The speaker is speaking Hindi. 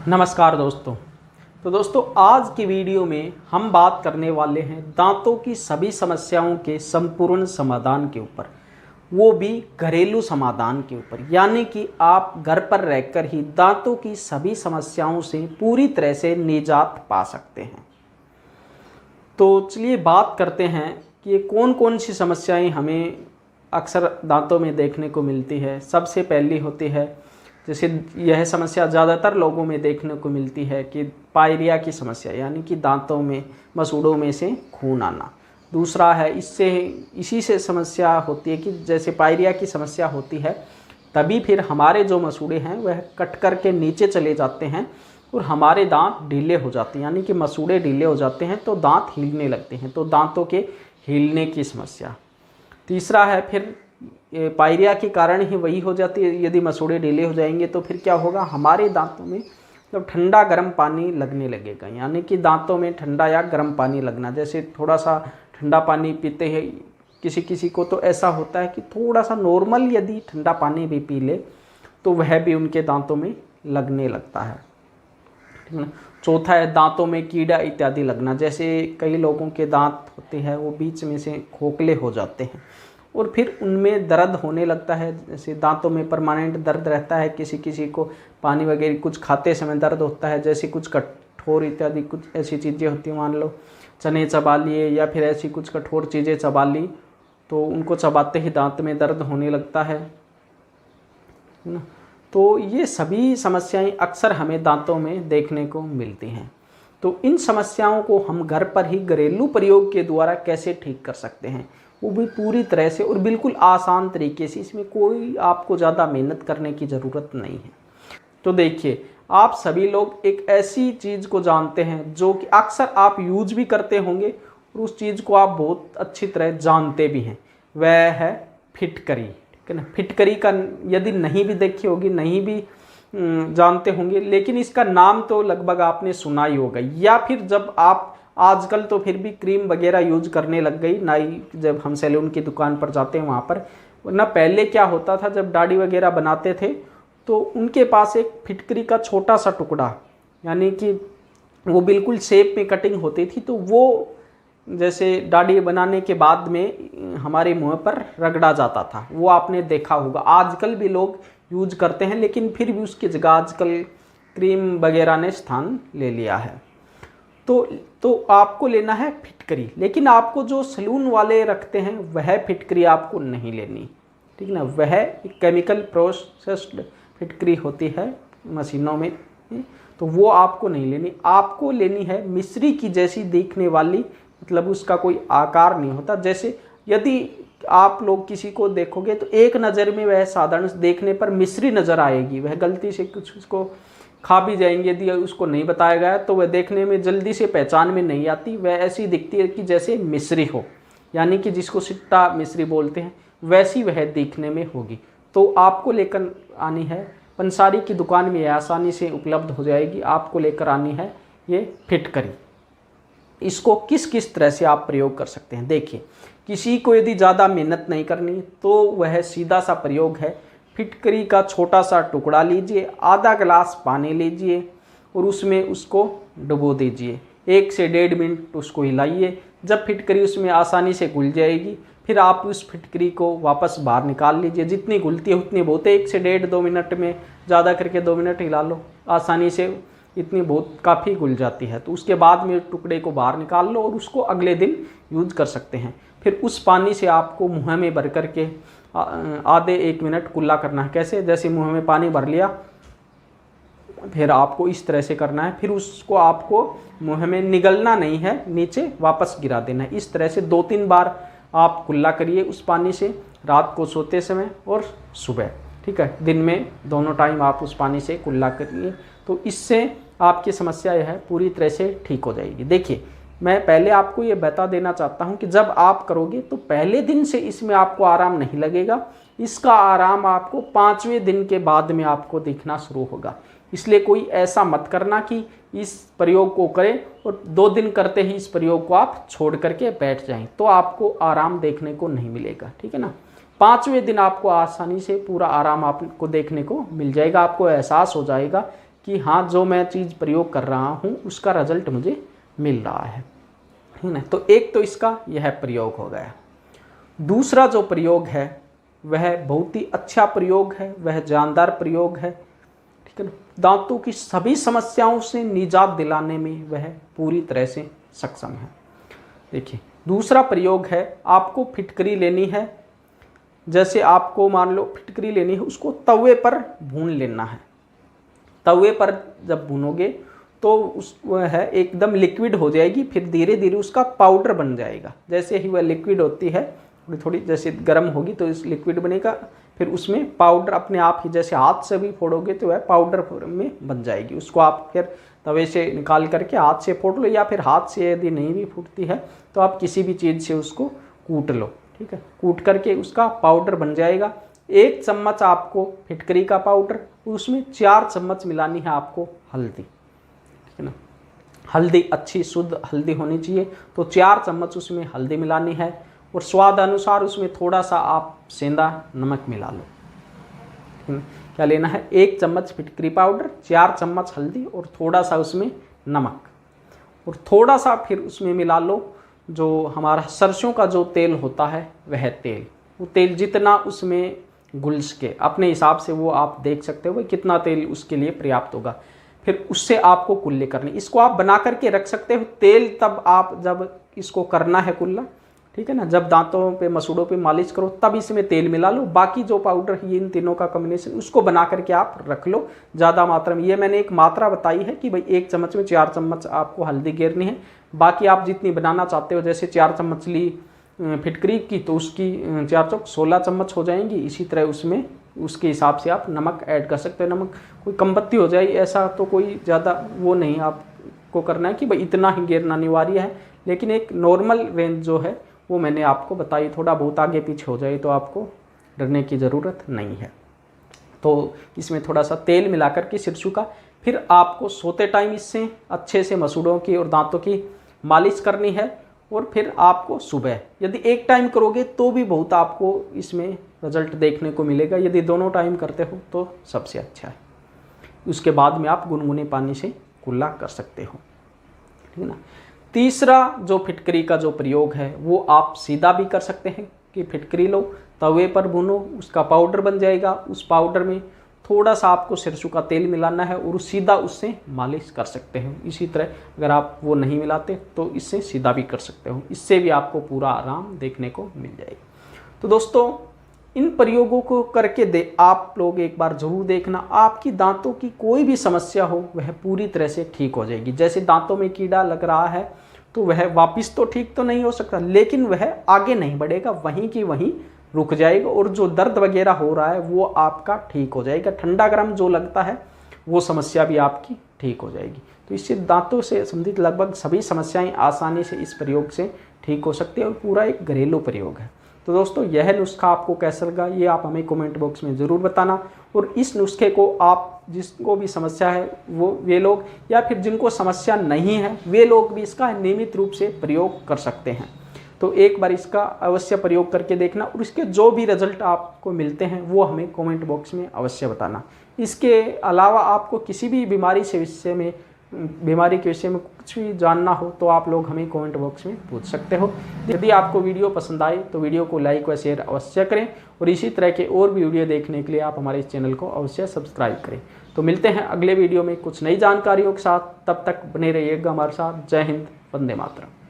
नमस्कार दोस्तों। तो दोस्तों आज की वीडियो में हम बात करने वाले हैं दांतों की सभी समस्याओं के संपूर्ण समाधान के ऊपर, वो भी घरेलू समाधान के ऊपर। यानी कि आप घर पर रहकर ही दांतों की सभी समस्याओं से पूरी तरह से निजात पा सकते हैं। तो चलिए बात करते हैं कि ये कौन कौन सी समस्याएं हमें अक्सर दांतों में देखने को मिलती है। सबसे पहली होती है, जैसे यह समस्या ज़्यादातर लोगों में देखने को मिलती है कि पायरिया की समस्या, यानी कि दांतों में मसूड़ों में से खून आना। दूसरा है इसी से समस्या होती है कि जैसे पायरिया की समस्या होती है तभी फिर हमारे जो मसूड़े हैं वह कट कर के नीचे चले जाते हैं और हमारे दांत ढीले हो जाते हैं, यानी कि मसूड़े ढीले हो जाते हैं तो दांत हिलने लगते हैं, तो दांतों के हिलने की समस्या। तीसरा है फिर पायरिया के कारण ही वही हो जाती है, यदि मसूड़े ढीले हो जाएंगे तो फिर क्या होगा, हमारे दांतों में मतलब ठंडा गर्म पानी लगने लगेगा। यानी कि दांतों में ठंडा या गर्म पानी लगना, जैसे थोड़ा सा ठंडा पानी पीते हैं किसी किसी को तो ऐसा होता है कि थोड़ा सा नॉर्मल यदि ठंडा पानी भी पी ले तो वह भी उनके दांतों में लगने लगता है। ठीक है। चौथा है दांतों में कीड़ा इत्यादि लगना, जैसे कई लोगों के दांत होते हैं वो बीच में से खोखले हो जाते हैं और फिर उनमें दर्द होने लगता है। जैसे दांतों में परमानेंट दर्द रहता है, किसी किसी को पानी वगैरह कुछ खाते समय दर्द होता है, जैसे कुछ कठोर इत्यादि कुछ ऐसी चीज़ें होती हैं, मान लो चने चबा लिए या फिर ऐसी कुछ कठोर चीज़ें चबा ली तो उनको चबाते ही दांत में दर्द होने लगता है ना। तो ये सभी समस्याएं अक्सर हमें दांतों में देखने को मिलती हैं। तो इन समस्याओं को हम घर पर ही घरेलू प्रयोग के द्वारा कैसे ठीक कर सकते हैं, वो भी पूरी तरह से और बिल्कुल आसान तरीके से। इसमें कोई आपको ज़्यादा मेहनत करने की ज़रूरत नहीं है। तो देखिए, आप सभी लोग एक ऐसी चीज़ को जानते हैं जो कि अक्सर आप यूज भी करते होंगे और उस चीज़ को आप बहुत अच्छी तरह जानते भी हैं, वह है फिटकरी। ठीक है ना। फिटकरी का यदि नहीं भी देखी होगी, नहीं भी जानते होंगे, लेकिन इसका नाम तो लगभग आपने सुना ही होगा। या फिर जब आप आजकल तो फिर भी क्रीम वगैरह यूज करने लग गई नाई, जब हम सैलून की दुकान पर जाते हैं वहाँ पर, वरना पहले क्या होता था जब दाढ़ी वगैरह बनाते थे तो उनके पास एक फिटकरी का छोटा सा टुकड़ा, यानी कि वो बिल्कुल शेप में कटिंग होती थी, तो वो जैसे दाढ़ी बनाने के बाद में हमारे मुंह पर रगड़ा जाता था, वो आपने देखा होगा। आजकल भी लोग यूज करते हैं, लेकिन फिर भी उसकी जगह आजकल क्रीम वगैरह ने स्थान ले लिया है। तो आपको लेना है फिटकरी, लेकिन आपको जो सैलून वाले रखते हैं वह फिटकरी आपको नहीं लेनी। ठीक ना। वह एक केमिकल प्रोसेस्ड फिटकरी होती है मशीनों में, तो वो आपको नहीं लेनी। आपको लेनी है मिश्री की जैसी दिखने वाली, मतलब उसका कोई आकार नहीं होता। जैसे यदि आप लोग किसी को देखोगे तो एक नज़र में वह साधारण देखने पर मिश्री नज़र आएगी, वह गलती से कुछ उसको खा भी जाएंगे यदि उसको नहीं बताया गया तो वह देखने में जल्दी से पहचान में नहीं आती, वह ऐसी दिखती है कि जैसे मिश्री हो, यानी कि जिसको सिट्टा मिश्री बोलते हैं, वैसी वह दिखने में होगी। तो आपको लेकर आनी है, पंसारी की दुकान में आसानी से उपलब्ध हो जाएगी। आपको लेकर आनी है ये फिटकरी। इसको किस किस तरह से आप प्रयोग कर सकते हैं, देखिए। किसी को यदि ज़्यादा मेहनत नहीं करनी तो वह सीधा सा प्रयोग है, फिटकरी का छोटा सा टुकड़ा लीजिए, आधा गिलास पानी लीजिए और उसमें उसको डुबो दीजिए, 1 से 1.5 मिनट उसको हिलाइए। जब फिटकरी उसमें आसानी से घुल जाएगी फिर आप उस फिटकरी को वापस बाहर निकाल लीजिए। जितनी घुलती है उतनी बहुत है, 1 से 1.5-2 मिनट में, ज़्यादा करके 2 मिनट हिला लो आसानी से, इतनी बहुत काफ़ी घुल जाती है। तो उसके बाद में टुकड़े को बाहर निकाल लो और उसको अगले दिन यूज कर सकते हैं। फिर उस पानी से आपको मुँह में भर करके आधे 1 मिनट कुल्ला करना है। कैसे, जैसे मुंह में पानी भर लिया, फिर आपको इस तरह से करना है। फिर उसको आपको मुंह में निगलना नहीं है, नीचे वापस गिरा देना है। इस तरह से 2-3 बार आप कुल्ला करिए उस पानी से, रात को सोते समय और सुबह। ठीक है, दिन में दोनों टाइम आप उस पानी से कुल्ला करिए, तो इससे आपकी समस्या यह है पूरी तरह से ठीक हो जाएगी। देखिए, मैं पहले आपको ये बता देना चाहता हूँ कि जब आप करोगे तो पहले दिन से इसमें आपको आराम नहीं लगेगा, इसका आराम आपको 5वें दिन के बाद में आपको दिखना शुरू होगा। इसलिए कोई ऐसा मत करना कि इस प्रयोग को करें और 2 दिन करते ही इस प्रयोग को आप छोड़ करके बैठ जाएं, तो आपको आराम देखने को नहीं मिलेगा। ठीक है ना। 5वें दिन आपको आसानी से पूरा आराम आपको देखने को मिल जाएगा। आपको एहसास हो जाएगा कि हाँ जो मैं चीज़ प्रयोग कर रहा हूँ उसका रिजल्ट मुझे मिल रहा है, ठीक है ना। तो एक तो इसका यह प्रयोग हो गया। दूसरा जो प्रयोग है वह बहुत ही अच्छा प्रयोग है, वह जानदार प्रयोग है, ठीक है ना। दांतों की सभी समस्याओं से निजात दिलाने में वह पूरी तरह से सक्षम है। देखिए दूसरा प्रयोग है, आपको फिटकरी लेनी है। जैसे आपको मान लो फिटकरी लेनी है, उसको तवे पर भून लेना है। तवे पर जब भूनोगे तो उस वह है एकदम लिक्विड हो जाएगी, फिर धीरे धीरे उसका पाउडर बन जाएगा। जैसे ही वह लिक्विड होती है थोड़ी थोड़ी जैसे गर्म होगी तो इस लिक्विड बनेगा, फिर उसमें पाउडर अपने आप ही जैसे हाथ से भी फोड़ोगे तो वह पाउडर में बन जाएगी। उसको आप फिर तवे से निकाल करके हाथ से फोड़ लो, या फिर हाथ से यदि नहीं भी फूटती है तो आप किसी भी चीज़ से उसको कूट लो, ठीक है। कूट करके उसका पाउडर बन जाएगा। 1 चम्मच आपको फिटकरी का पाउडर, उसमें 4 चम्मच मिलानी है आपको हल्दी, ठीक है ना। हल्दी अच्छी शुद्ध हल्दी होनी चाहिए, तो 4 चम्मच उसमें हल्दी मिलानी है। और स्वाद अनुसार उसमें थोड़ा सा आप सेंधा नमक मिला लो, ठीक है। क्या लेना है, 1 चम्मच फिटकरी पाउडर, 4 चम्मच हल्दी और थोड़ा सा उसमें नमक, और थोड़ा सा फिर उसमें मिला लो जो हमारा सरसों का जो तेल होता है वह तेल। वो तेल जितना उसमें घुल सके अपने हिसाब से वो आप देख सकते हो कितना तेल उसके लिए पर्याप्त होगा। फिर उससे आपको कुल्ले करने, इसको आप बना करके रख सकते हो। तेल तब आप जब इसको करना है कुल्ला, ठीक है ना, जब दांतों पे मसूड़ों पे मालिश करो तब इसमें तेल मिला लो। बाकी जो पाउडर है इन तीनों का कॉम्बिनेशन उसको बना करके आप रख लो ज़्यादा मात्रा में। ये मैंने एक मात्रा बताई है कि भाई 1 चम्मच में 4 चम्मच आपको हल्दी घेरनी है। बाकी आप जितनी बनाना चाहते हो, जैसे 4 चम्मच ली फिटकरी की तो उसकी 4 चौक 16 चम्मच हो जाएंगी। इसी तरह उसमें उसके हिसाब से आप नमक ऐड कर सकते हो। नमक कोई कम पत्ती हो जाए ऐसा तो कोई ज़्यादा वो नहीं आपको करना है कि भाई इतना ही घेरना अनिवार्य है, लेकिन एक नॉर्मल रेंज जो है वो मैंने आपको बताई। थोड़ा बहुत आगे पीछे हो जाए तो आपको डरने की ज़रूरत नहीं है। तो इसमें थोड़ा सा तेल मिला करके सिरसों का, फिर आपको सोते टाइम इससे अच्छे से मसूड़ों की और दांतों की मालिश करनी है। और फिर आपको सुबह यदि एक टाइम करोगे तो भी बहुत आपको इसमें रिजल्ट देखने को मिलेगा। यदि दोनों टाइम करते हो तो सबसे अच्छा है। उसके बाद में आप गुनगुने पानी से कुल्ला कर सकते हो, ठीक है ना। तीसरा जो फिटकरी का जो प्रयोग है वो आप सीधा भी कर सकते हैं कि फिटकरी लो, तवे पर भूनो, उसका पाउडर बन जाएगा। उस पाउडर में थोड़ा सा आपको सरसों का तेल मिलाना है और सीधा उससे मालिश कर सकते हो। इसी तरह अगर आप वो नहीं मिलाते तो इससे सीधा भी कर सकते हो। इससे भी आपको पूरा आराम देखने को मिल जाएगा। तो दोस्तों इन प्रयोगों को करके आप लोग एक बार ज़रूर देखना, आपकी दांतों की कोई भी समस्या हो वह पूरी तरह से ठीक हो जाएगी। जैसे दांतों में कीड़ा लग रहा है तो वह वापस तो ठीक तो नहीं हो सकता, लेकिन वह आगे नहीं बढ़ेगा, वहीं की वहीं रुक जाएगा। और जो दर्द वगैरह हो रहा है वो आपका ठीक हो जाएगा। ठंडा गर्म जो लगता है वो समस्या भी आपकी ठीक हो जाएगी। तो इससे दांतों से संबंधित लगभग सभी समस्याएं आसानी से इस प्रयोग से ठीक हो सकती है और पूरा एक घरेलू प्रयोग है। तो दोस्तों यह नुस्खा आपको कैसा लगा ये आप हमें कमेंट बॉक्स में ज़रूर बताना। और इस नुस्खे को आप जिसको भी समस्या है वे लोग, या फिर जिनको समस्या नहीं है वे लोग भी इसका नियमित रूप से प्रयोग कर सकते हैं। तो एक बार इसका अवश्य प्रयोग करके देखना और इसके जो भी रिजल्ट आपको मिलते हैं वो हमें कमेंट बॉक्स में अवश्य बताना। इसके अलावा आपको किसी भी बीमारी के विषय में कुछ भी जानना हो तो आप लोग हमें कमेंट बॉक्स में पूछ सकते हो। यदि आपको वीडियो पसंद आए तो वीडियो को लाइक व शेयर अवश्य करें और इसी तरह के और भी वीडियो देखने के लिए आप हमारे इस चैनल को अवश्य सब्सक्राइब करें। तो मिलते हैं अगले वीडियो में कुछ नई जानकारियों के साथ, तब तक बने रहिएगा हमारे साथ। जय हिंद, वंदे मातरम।